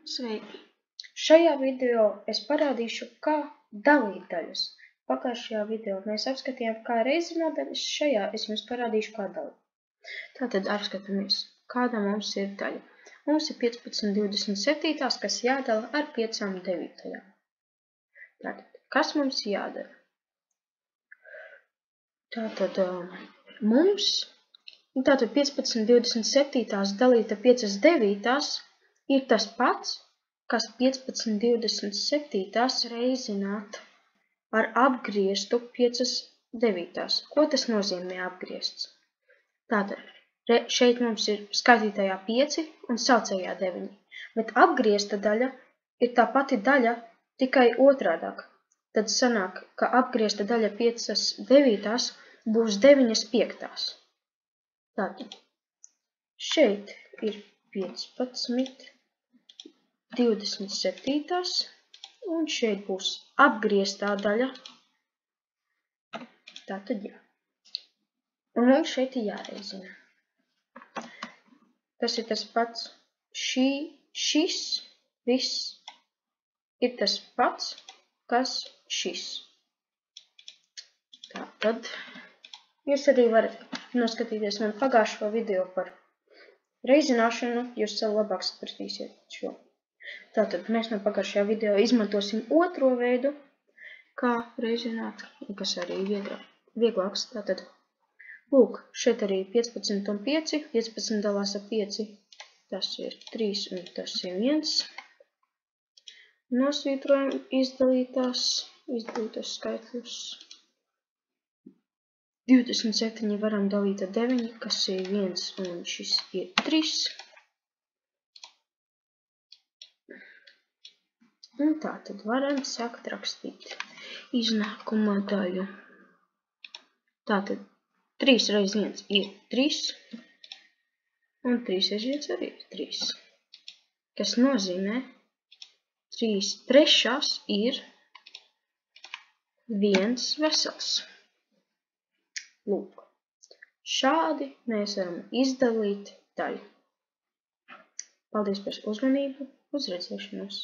Sveiki! Šajā video es parādīšu, kā dalīt daļas. Pagājušajā video mēs apskatījām, kā reizināt daļas, šajā es jums parādīšu, kā dalīt. Tātad apskatāmies, kāda mums ir daļa. Mums ir 15/27, kas jādala ar 5/9. Tātad, kas mums jādara? Tātad mums, tātad 15/27 dalīt ar 5/9 ir tas pats, kas 15/27 reizināt ar apgrieztu 5/9. Ko tas nozīmē apgriezts? Tātad, šeit mums ir skaitītājā 5 un saucējā 9, bet apgriezta daļa ir tā pati daļa, tikai otrādāk. Tad sanāk, ka apgriezta daļa 5/9 būs 9/5. Tātad, šeit ir 15/27 un šeit būs apgrieztā daļa. Tātad jā. Un mums šeit ir jāreizina. Tas ir tas pats. Šis viss ir tas pats, kas šis. Tātad jūs arī varat noskatīties man pagājušo video par reizināšanu, jūs labāk sapratīsiet šo. Tātad mēs no pagājušajā video izmantosim otro veidu, kā reizināt, kas arī vieglāks. Tātad, lūk, šeit arī 15 un 5, 15 dalās ar 5, tas ir 3 un tas ir 1. Nosvītrojam izdalītos skaitļus. 27 varam dalīt ar 9, kas ir 1 un šis ir 3. Un tā tad varam sākt rakstīt iznākuma daļu. Tātad 3 reiz 1 ir 3, un 3 reiz 1 arī ir 3. Kas nozīmē 3/3 ir 1 vesels. Lūk, šādi mēs varam izdalīt daļu. Paldies par uzmanību, uz redzēšanos!